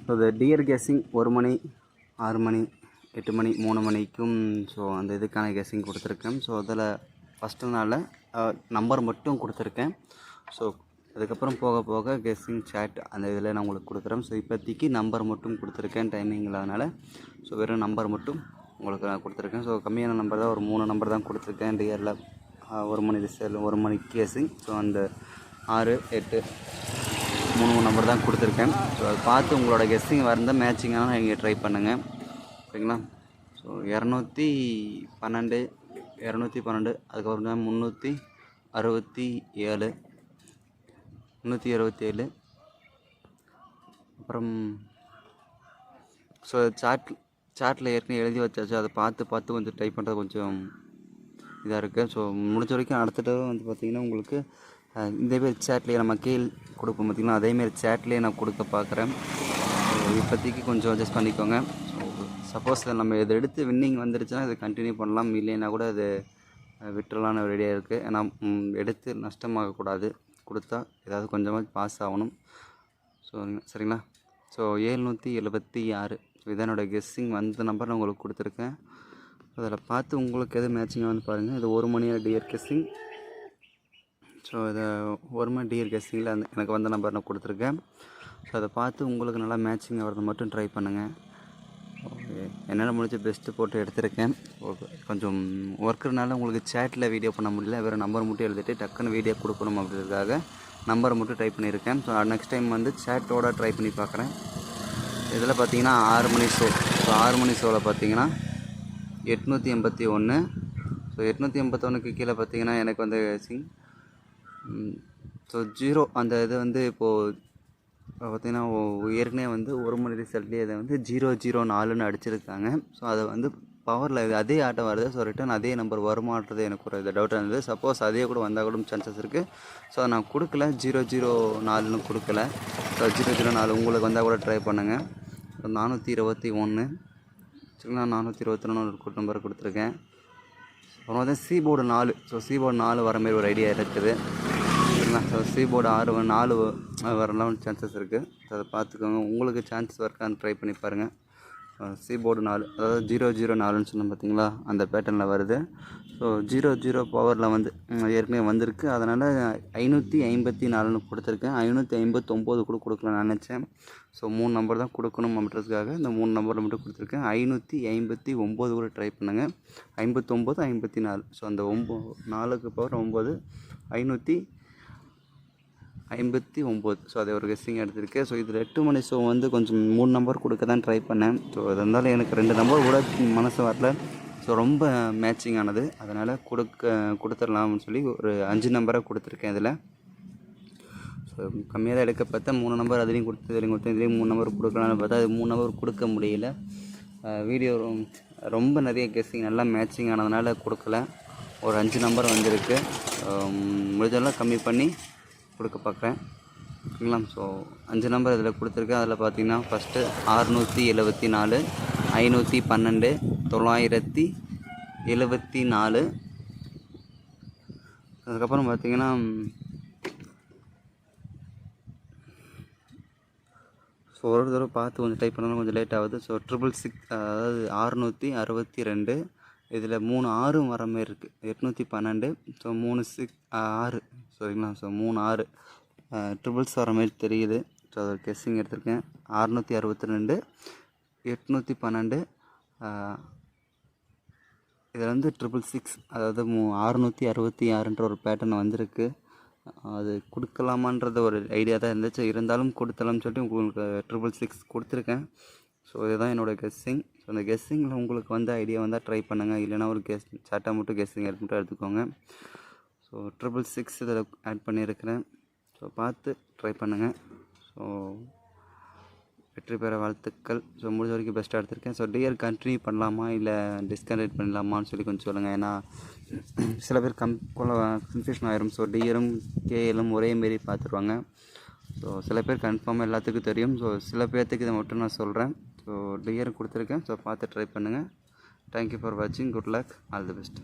So அது dear guessing 1 மணி 6 மணி 8 மணி 3 மணிக்கும் so அந்த இதுக்கான கெஸ்ஸிங் கொடுத்துருக்கேன். ஸோ அதில் ஃபஸ்ட்டு நாளில் நம்பர் மட்டும் கொடுத்துருக்கேன். ஸோ அதுக்கப்புறம் போக போக கெஸ்ஸிங் சேட் அந்த இதில் நான் உங்களுக்கு கொடுக்குறேன். ஸோ இப்போதைக்கு நம்பர் மட்டும் கொடுத்துருக்கேன் டைமிங் இல்லாதனால. ஸோ வெறும் நம்பர் மட்டும் உங்களுக்கு நான் கொடுத்துருக்கேன். ஸோ கம்மியான நம்பர் தான், ஒரு 3 நம்பர் தான் கொடுத்துருக்கேன் டியரில். 1 மணி ரிசல்ட் 1 மணி கெஸ்ஸிங். ஸோ அந்த 6 8 3 நம்பர் தான் கொடுத்துருக்கேன். ஸோ அதை பார்த்து உங்களோட கெஸ்ஸிங் வந்த மேட்சிங்கான நீங்கள் ட்ரை பண்ணுங்கள், சரிங்களா? ஸோ 212 அதுக்கப்புறம் தான் 367 அப்புறம் ஸோ சாட்டில் ஏற்கனவே எழுதி வச்சாச்சு. அதை பார்த்து கொஞ்சம் டைப் பண்ணுறது கொஞ்சம் இதாக இருக்குது. ஸோ முடிஞ்ச வரைக்கும் அடுத்த தடவை வந்து பார்த்திங்கன்னா உங்களுக்கு இந்த பேர் சேட்லேயே நம்ம கீழ் கொடுப்போம் பார்த்திங்கன்னா, அதேமாரி சேட்லேயே நான் கொடுக்க பார்க்குறேன். ஸோ இப்போதைக்கு கொஞ்சம் அட்ஜஸ்ட் பண்ணிக்கோங்க. ஸோ சப்போஸ் நம்ம இதை எடுத்து வின்னிங் வந்துருச்சுன்னா இதை கண்டினியூ பண்ணலாம், இல்லைன்னா கூட அது விட்டுறலான்னு ரெடியாக இருக்குது. ஏன்னா எடுத்து நஷ்டமாகக்கூடாது, கொடுத்தா ஏதாவது கொஞ்சமாக பாஸ் ஆகணும். ஸோ சரிங்களா? ஸோ 776 ஸோ இதான் என்னோடய கெஸ்ஸிங் வந்த நம்பர் நான் உங்களுக்கு கொடுத்துருக்கேன். அதில் பார்த்து உங்களுக்கு எது மேட்சிங்காக வந்து பாருங்கள். இது 1 மணி டியர் கெஸ்ஸிங். ஸோ இதை 1 மணி டியர் கெஸ்ஸிங்கில் எனக்கு வந்த நம்பர் நான் கொடுத்துருக்கேன். ஸோ அதை பார்த்து உங்களுக்கு நல்லா மேட்சிங் ஆகிறத மட்டும் ட்ரை பண்ணுங்கள். என்னால் முடிஞ்ச பெஸ்ட்டு போட்டு எடுத்திருக்கேன். கொஞ்சம் ஒர்க்குனால உங்களுக்கு சேட்டில் வீடியோ பண்ண முடியல, வேறு நம்பர் மட்டும் எழுதிட்டு டக்குன்னு வீடியோ கொடுக்கணும் அப்படின்றதுக்காக நம்பரை மட்டும் ட்ரை பண்ணியிருக்கேன். ஸோ நெக்ஸ்ட் டைம் வந்து சேட்டோட ட்ரை பண்ணி பார்க்குறேன். இதில் பார்த்தீங்கன்னா 6 மணி ஷோ. ஸோ 6 மணி ஷோவில் பார்த்தீங்கன்னா 881. ஸோ 881க்கு கீழே பார்த்தீங்கன்னா எனக்கு வந்து ஸோ 0 அந்த இது வந்து இப்போது பார்த்திங்கன்னா ஏற்கனவே வந்து 1 மணி ரிசல்ட்லேயே அதை வந்து 004ன்னு அடிச்சிருக்காங்க. ஸோ அதை வந்து பவரில் அதே ஆட்டம் வருது. ஸோ ரிட்டன் அதே நம்பர் வருமானது எனக்கு ஒரு டவுட்டாக இருந்தது. சப்போஸ் அதே கூட வந்தால் கூட சான்சஸ் இருக்குது. ஸோ நான் கொடுக்கல, 004ன்னு கொடுக்கல. ஸோ 004 உங்களுக்கு வந்தால் கூட ட்ரை பண்ணுங்கள். 421 சரிங்களா? 421 ஒரு நம்பர் கொடுத்துருக்கேன். அப்புறம் வந்து சீபோர்டு 4. ஸோ சீபோர்டு 4 வர மாதிரி ஒரு ஐடியா இருக்குது, சரிங்களா? ஸோ சீபோர்டு 4 வரலாம் சான்சஸ் இருக்குது. ஸோ அதை பார்த்துக்கோங்க, உங்களுக்கு சான்சஸ் இருக்கான்னு ட்ரை பண்ணி பாருங்கள். சீபோர்டு 4 அதாவது 004ன்னு சொன்னோம் பார்த்தீங்களா, அந்த பேட்டர்னில் வருது. ஸோ 00 பவரில் வந்து ஏற்கனவே வந்திருக்கு. அதனால் 554ன்னு கொடுத்துருக்கேன். 559 கூட கொடுக்கலான்னு நினச்சேன். ஸோ 3 நம்பர் தான் கொடுக்கணும் அப்படின்றதுக்காக இந்த 3 நம்பரில் மட்டும் கொடுத்துருக்கேன். 559 கூட ட்ரை பண்ணுங்கள். 59 54. ஸோ அந்த 4க்கு பவர் 9 559. ஸோ அதை ஒரு கெஸ்ஸிங் எடுத்திருக்கேன். ஸோ இதில் 8 மணி ஷோ வந்து கொஞ்சம் 3 நம்பர் கொடுக்க தான் ட்ரை பண்ணேன். ஸோ அது இருந்தாலும் எனக்கு 2 நம்பர் கூட மனசு வரல. ஸோ ரொம்ப மேட்சிங் ஆனது, அதனால் கொடுத்துடலாம்னு சொல்லி ஒரு 5 நம்பராக கொடுத்துருக்கேன். இதில் ஸோ கம்மியாக தான் எடுக்க பார்த்தா 3 நம்பர் அதுலேயும் இதுலேயும் 3 நம்பர் கொடுக்கலான்னு பார்த்தா அது 3 நம்பர் கொடுக்க முடியல. வீடியோ ரொம்ப நிறைய கெஸ்ஸிங் நல்லா மேட்சிங் ஆனதுனால கொடுக்கல. ஒரு 5 நம்பர் வந்திருக்கு. முடிஞ்செல்லாம் கம்மி பண்ணி கொடுக்க பார்க்குறேன், சரிங்களா? ஸோ 5 நம்பர் இதில் கொடுத்துருக்கேன். அதில் பார்த்தீங்கன்னா ஃபஸ்ட்டு 674 512 974. அதுக்கப்புறம் பார்த்தீங்கன்னா ஸோ ஒரு தடவை பார்த்து கொஞ்சம் டைப் பண்ணாலும் கொஞ்சம் லேட் ஆகுது. ஸோ 666 அதாவது 662. இதில் 3 6 வர மாதிரி இருக்குது. 812. ஸோ 3 6 சரிங்களா? ஸோ 3 6 ட்ரிபிள்ஸ் வர மாதிரி தெரியுது. ஸோ அதை கெஸ்ஸிங் எடுத்திருக்கேன். 662 812. இதில் வந்து 666 அதாவது 666ன்ற ஒரு பேட்டர்ன் வந்திருக்கு. அது கொடுக்கலாமான்றது ஒரு ஐடியா தான் இருந்துச்சு, இருந்தாலும் கொடுத்தலாம்னு சொல்லிட்டு உங்களுக்கு 666 கொடுத்துருக்கேன். ஸோ இதுதான் என்னோடய கெஸ்ஸிங். ஸோ அந்த கெஸ்ஸிங்கில் உங்களுக்கு வந்து ஐடியா வந்தால் ட்ரை பண்ணுங்கள், இல்லைனா ஒரு சாட்டாக மட்டும் கெஸ்ஸிங் எடுத்துக்கோங்க. ஸோ 666 இதில் ஆட் பண்ணியிருக்கிறேன். ஸோ பார்த்து ட்ரை பண்ணுங்கள். ஸோ வெற்றி பெற வாழ்த்துக்கள். ஸோ முடிஞ்ச வரைக்கும் பெஸ்ட்டாக எடுத்திருக்கேன். ஸோ டியர் கண்டினியூ பண்ணலாமா இல்லை டிஸ்கண்டினியூ பண்ணலாமான்னு சொல்லி கொஞ்சம் சொல்லுங்கள். ஏன்னா சில பேர் கன்ஃபியூஷன் ஆயிரும். ஸோ டியரும் கேஎலும் ஒரே மாரி பார்த்துருவாங்க. ஸோ சில பேர் கன்ஃபார்மாக எல்லாத்துக்கும் தெரியும். ஸோ சில பேர்த்துக்கு இதை மட்டும் நான் சொல்கிறேன். ஸோ டியர் கொடுத்துருக்கேன். ஸோ பார்த்து ட்ரை பண்ணுங்கள். தேங்க்யூ ஃபார் வாட்சிங். Good luck. All the best.